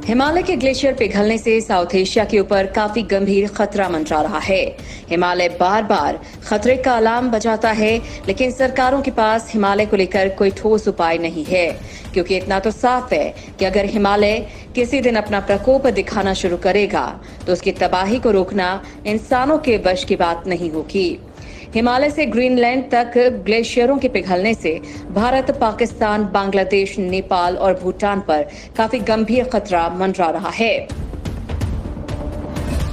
हिमालय के ग्लेशियर पिघलने से साउथ एशिया के ऊपर काफी गंभीर खतरा मंडरा रहा है। हिमालय बार बार खतरे का अलार्म बजाता है, लेकिन सरकारों के पास हिमालय को लेकर कोई ठोस उपाय नहीं है, क्योंकि इतना तो साफ है कि अगर हिमालय किसी दिन अपना प्रकोप दिखाना शुरू करेगा तो उसकी तबाही को रोकना इंसानों के वश की बात नहीं होगी। हिमालय से ग्रीनलैंड तक ग्लेशियरों के पिघलने से भारत, पाकिस्तान, बांग्लादेश, नेपाल और भूटान पर काफी गंभीर खतरा मंडरा रहा है।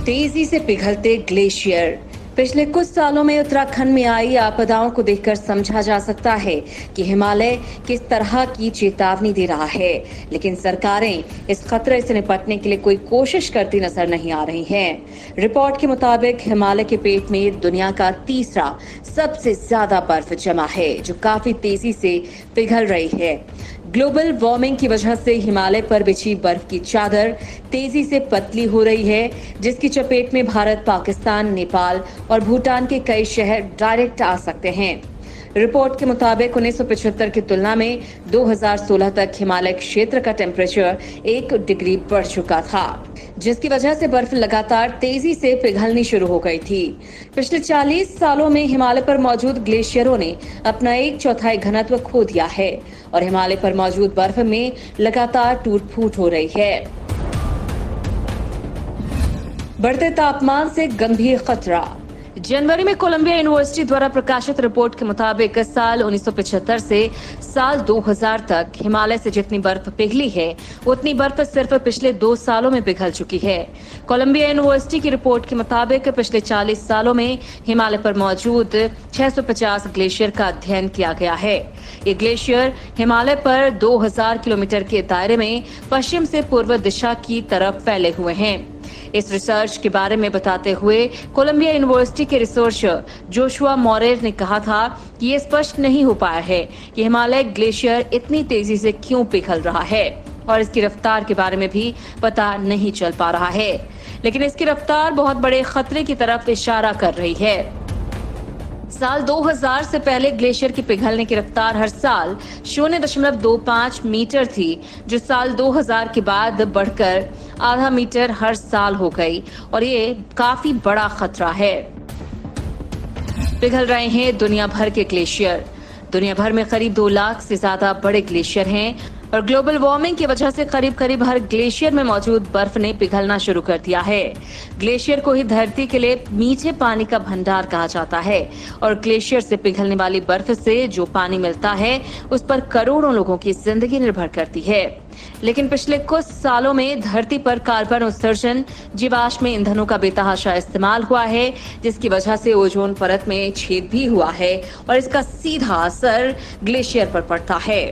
तेजी से पिघलते ग्लेशियर। पिछले कुछ सालों में उत्तराखंड में आई आपदाओं को देखकर समझा जा सकता है कि हिमालय किस तरह की चेतावनी दे रहा है, लेकिन सरकारें इस खतरे से निपटने के लिए कोई कोशिश करती नजर नहीं आ रही हैं। रिपोर्ट के मुताबिक हिमालय के पेट में दुनिया का तीसरा सबसे ज्यादा बर्फ जमा है, जो काफी तेजी से पिघल रही है। ग्लोबल वार्मिंग की वजह से हिमालय पर बिछी बर्फ की चादर तेजी से पतली हो रही है, जिसकी चपेट में भारत, पाकिस्तान, नेपाल और भूटान के कई शहर डायरेक्ट आ सकते हैं। रिपोर्ट के मुताबिक 1975 की तुलना में 2016 तक हिमालय क्षेत्र का टेम्परेचर 1 डिग्री बढ़ चुका था, जिसकी वजह से बर्फ लगातार तेजी से पिघलनी शुरू हो गई थी। पिछले 40 सालों में हिमालय पर मौजूद ग्लेशियरों ने अपना 1/4 घनत्व खो दिया है और हिमालय पर मौजूद बर्फ में लगातार टूट फूट हो रही है। बढ़ते तापमान से गंभीर खतरा। जनवरी में कोलंबिया यूनिवर्सिटी द्वारा प्रकाशित रिपोर्ट के मुताबिक साल 1975 से साल 2000 तक हिमालय से जितनी बर्फ पिघली है, उतनी बर्फ सिर्फ पिछले 2 सालों में पिघल चुकी है। कोलंबिया यूनिवर्सिटी की रिपोर्ट के मुताबिक पिछले 40 सालों में हिमालय पर मौजूद 650 ग्लेशियर का अध्ययन किया गया है। ये ग्लेशियर हिमालय पर 2000 किलोमीटर के दायरे में पश्चिम से पूर्व दिशा की तरफ फैले हुए हैं। इस रिसर्च के बारे में बताते हुए कोलंबिया यूनिवर्सिटी के रिसर्चर जोशुआ मोरेर ने कहा था कि ये स्पष्ट नहीं हो पाया है कि हिमालय ग्लेशियर इतनी तेजी से क्यों पिघल रहा है, और इसकी रफ्तार के बारे में भी पता नहीं चल पा रहा है, लेकिन इसकी रफ्तार बहुत बड़े खतरे की तरफ इशारा कर रही है। साल 2000 से पहले ग्लेशियर की पिघलने की रफ्तार हर साल 0.25 मीटर थी, जो साल 2000 के बाद बढ़कर आधा मीटर हर साल हो गई, और ये काफी बड़ा खतरा है। पिघल रहे हैं दुनिया भर के ग्लेशियर। दुनिया भर में करीब 2 लाख से ज्यादा बड़े ग्लेशियर हैं, और ग्लोबल वार्मिंग की वजह से करीब करीब हर ग्लेशियर में मौजूद बर्फ ने पिघलना शुरू कर दिया है। ग्लेशियर को ही धरती के लिए मीठे पानी का भंडार कहा जाता है, और ग्लेशियर से पिघलने वाली बर्फ से जो पानी मिलता है, उस पर करोड़ों लोगों की जिंदगी निर्भर करती है। लेकिन पिछले कुछ सालों में धरती पर कार्बन उत्सर्जन, जीवाश्म ईंधनों का बेतहाशा इस्तेमाल हुआ है, जिसकी वजह से ओजोन परत में छेद भी हुआ है, और इसका सीधा असर ग्लेशियर पर पड़ता है।